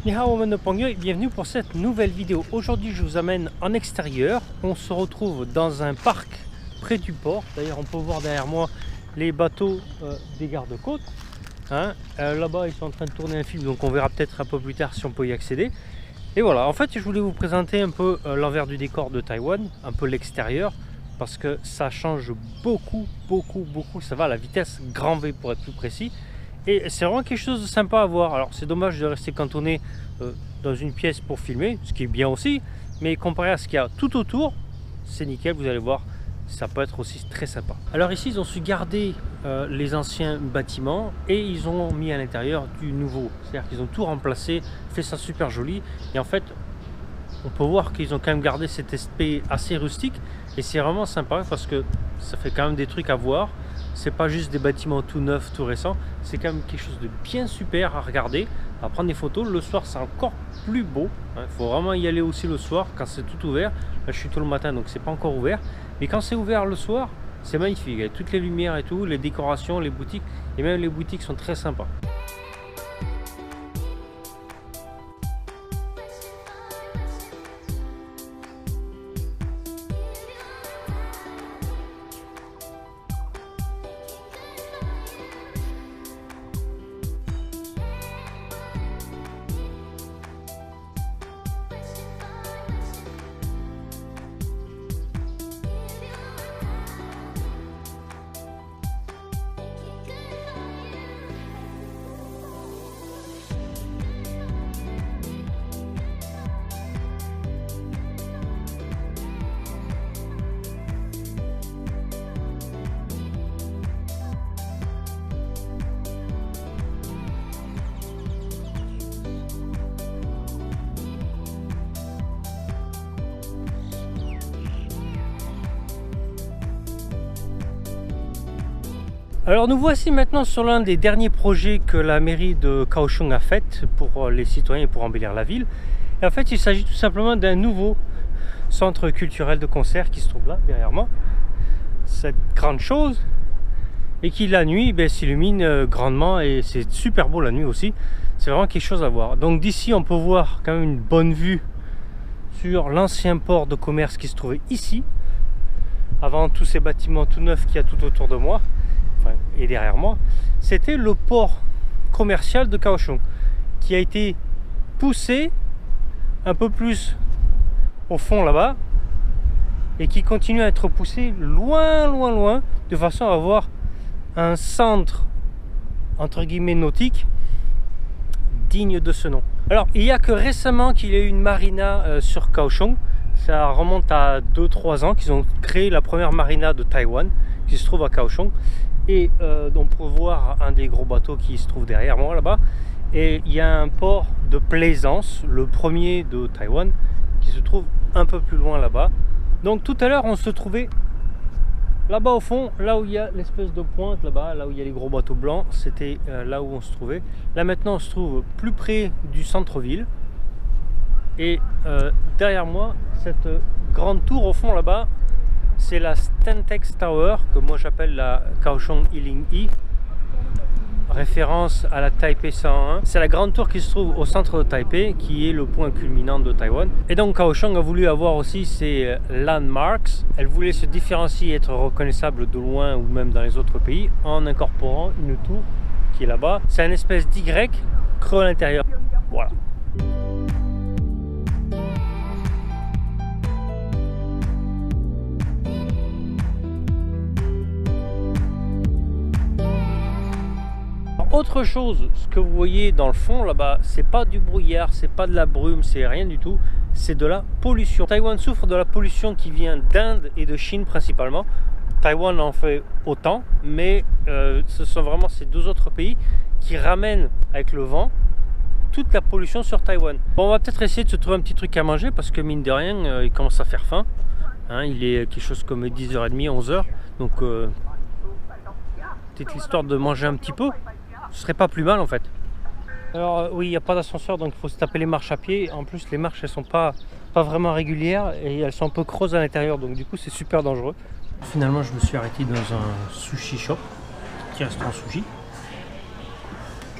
Ni hao Monopongyo et bienvenue pour cette nouvelle vidéo. Aujourd'hui je vous amène en extérieur. On se retrouve dans un parc près du port. D'ailleurs on peut voir derrière moi les bateaux des gardes-côtes. Là-bas ils sont en train de tourner un film, donc on verra peut-être un peu plus tard si on peut y accéder. Et voilà, en fait je voulais vous présenter un peu l'envers du décor de Taïwan, un peu l'extérieur, parce que ça change beaucoup. Ça va à la vitesse grand V pour être plus précis. Et c'est vraiment quelque chose de sympa à voir. Alors c'est dommage de rester cantonné dans une pièce pour filmer, ce qui est bien aussi, mais comparé à ce qu'il y a tout autour, c'est nickel, vous allez voir, ça peut être aussi très sympa. Alors ici ils ont su garder les anciens bâtiments et ils ont mis à l'intérieur du nouveau, c'est-à-dire qu'ils ont tout remplacé, fait ça super joli, et en fait on peut voir qu'ils ont quand même gardé cet aspect assez rustique, et c'est vraiment sympa parce que ça fait quand même des trucs à voir. C'est pas juste des bâtiments tout neufs, tout récents, c'est quand même quelque chose de bien super à regarder, à prendre des photos. Le soir c'est encore plus beau, il faut vraiment y aller aussi le soir quand c'est tout ouvert. Là je suis tôt le matin donc c'est pas encore ouvert, mais quand c'est ouvert le soir c'est magnifique, avec toutes les lumières et tout, les décorations, les boutiques, et même les boutiques sont très sympas. Alors nous voici maintenant sur l'un des derniers projets que la mairie de Kaohsiung a fait pour les citoyens et pour embellir la ville. Et en fait il s'agit tout simplement d'un nouveau centre culturel de concert qui se trouve là derrière moi. Cette grande chose, et qui la nuit s'illumine grandement, et c'est super beau la nuit aussi. C'est vraiment quelque chose à voir. Donc d'ici on peut voir quand même une bonne vue sur l'ancien port de commerce qui se trouvait ici, avant tous ces bâtiments tout neufs qu'il y a tout autour de moi. Et derrière moi, c'était le port commercial de Kaohsiung qui a été poussé un peu plus au fond là-bas et qui continue à être poussé loin de façon à avoir un centre entre guillemets nautique digne de ce nom. Alors il n'y a que récemment qu'il y a eu une marina sur Kaohsiung. Ça remonte à 2-3 ans qu'ils ont créé la première marina de Taïwan qui se trouve à Kaohsiung. Et on peut voir un des gros bateaux qui se trouve derrière moi là-bas. Et il y a un port de plaisance, le premier de Taïwan, qui se trouve un peu plus loin là-bas. Donc tout à l'heure on se trouvait là-bas au fond, là où il y a l'espèce de pointe là-bas, là où il y a les gros bateaux blancs, c'était là où on se trouvait. Là maintenant on se trouve plus près du centre-ville. Et derrière moi, cette grande tour au fond là-bas, c'est la Stentex Tower, que moi j'appelle la Kaohsiung Iling-i, référence à la Taipei 101. C'est la grande tour qui se trouve au centre de Taipei, qui est le point culminant de Taïwan. Et donc Kaohsiung a voulu avoir aussi ses landmarks. Elle voulait se différencier et être reconnaissable de loin ou même dans les autres pays en incorporant une tour qui est là-bas. C'est une espèce d'Y creux à l'intérieur. Voilà. Autre chose, ce que vous voyez dans le fond là-bas, c'est pas du brouillard, c'est pas de la brume, c'est rien du tout, c'est de la pollution. Taïwan souffre de la pollution qui vient d'Inde et de Chine principalement. Taïwan en fait autant, mais ce sont vraiment ces deux autres pays qui ramènent avec le vent toute la pollution sur Taïwan. Bon, on va peut-être essayer de se trouver un petit truc à manger parce que mine de rien, il commence à faire faim. Il est quelque chose comme 10h30, 11h, donc peut-être l'histoire de manger un petit peu. Ce serait pas plus mal en fait. Alors oui, il n'y a pas d'ascenseur, donc il faut se taper les marches à pied. En plus les marches elles sont pas vraiment régulières et elles sont un peu creuses à l'intérieur, donc du coup c'est super dangereux. Finalement je me suis arrêté dans un sushi shop, petit restaurant sushi,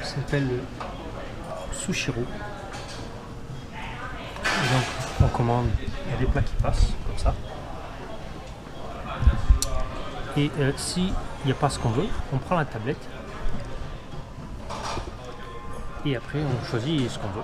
qui s'appelle le Sushiro. Donc on commande, il y a des plats qui passent comme ça. Et s'il n'y a pas ce qu'on veut, on prend la tablette et après on choisit ce qu'on veut.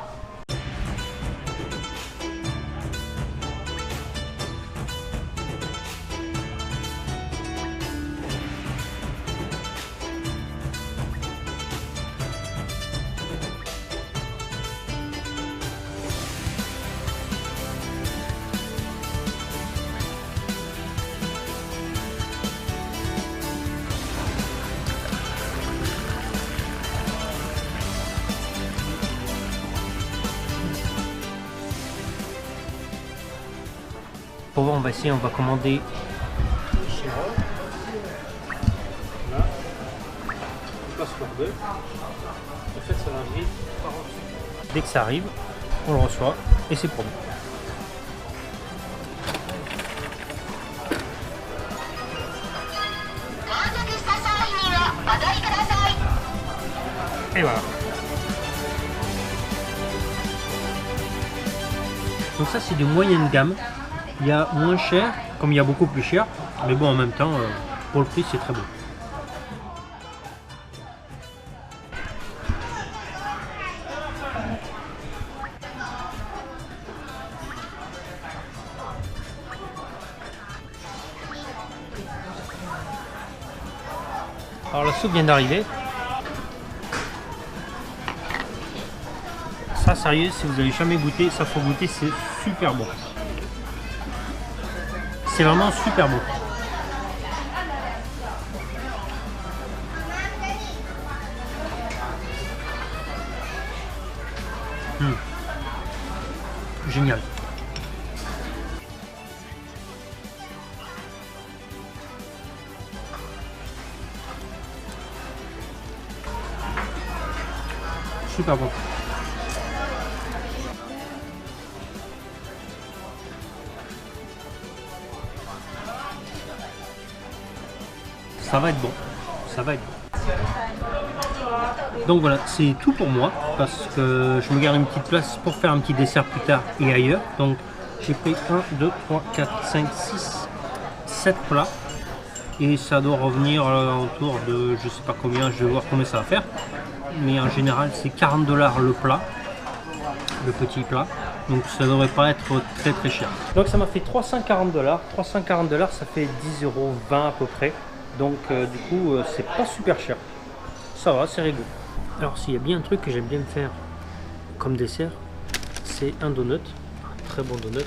Pour voir, on va essayer, on va commander chez Roll. Là, on passe par deux. En fait, ça va arriver par au-dessus. Dès que ça arrive, on le reçoit et c'est pour nous. Et voilà. Donc ça c'est de moyenne gamme. Il y a moins cher, comme il y a beaucoup plus cher, mais bon en même temps, pour le prix c'est très bon. Alors la soupe vient d'arriver. Ça sérieux, si vous n'avez jamais goûté, ça faut goûter, c'est super bon. C'est vraiment super bon. Génial. Super bon. Ça va être bon, ça va être bon. Donc voilà, c'est tout pour moi parce que je me garde une petite place pour faire un petit dessert plus tard et ailleurs. Donc j'ai pris 1, 2, 3, 4, 5, 6, 7 plats et ça doit revenir autour de je sais pas combien, je vais voir combien ça va faire. Mais en général c'est 40 $ le plat, le petit plat. Donc ça ne devrait pas être très très cher. Donc ça m'a fait 340 $. 340 $, ça fait 10,20 € à peu près. Donc du coup c'est pas super cher. Ça va, c'est rigolo. Alors s'il y a bien un truc que j'aime bien faire comme dessert, c'est un donut. Un très bon donut.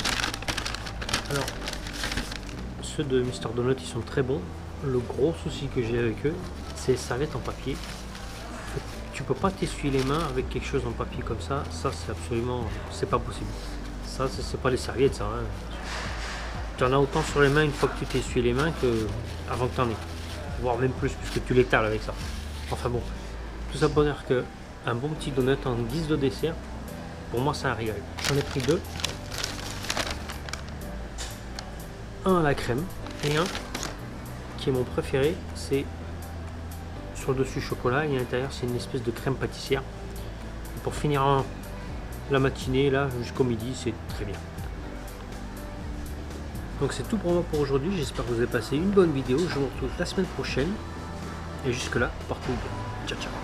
Alors ceux de Mister Donut ils sont très bons. Le gros souci que j'ai avec eux, c'est les serviettes en papier. Tu peux pas t'essuyer les mains avec quelque chose en papier comme ça. Ça c'est absolument, c'est pas possible. Ça c'est pas les serviettes ça. Hein. Tu en as autant sur les mains une fois que tu t'essuies les mains que avant que tu en aies. Voire même plus puisque tu l'étales avec ça. Enfin bon, tout ça pour dire que un bon petit donut en guise de dessert, pour moi c'est un régal. J'en ai pris deux. Un à la crème et un qui est mon préféré, c'est sur le dessus chocolat et à l'intérieur c'est une espèce de crème pâtissière. Et pour finir la matinée là jusqu'au midi, c'est très bien. Donc c'est tout pour moi pour aujourd'hui, j'espère que vous avez passé une bonne vidéo, je vous retrouve la semaine prochaine et jusque là, portez-vous bien. Ciao ciao.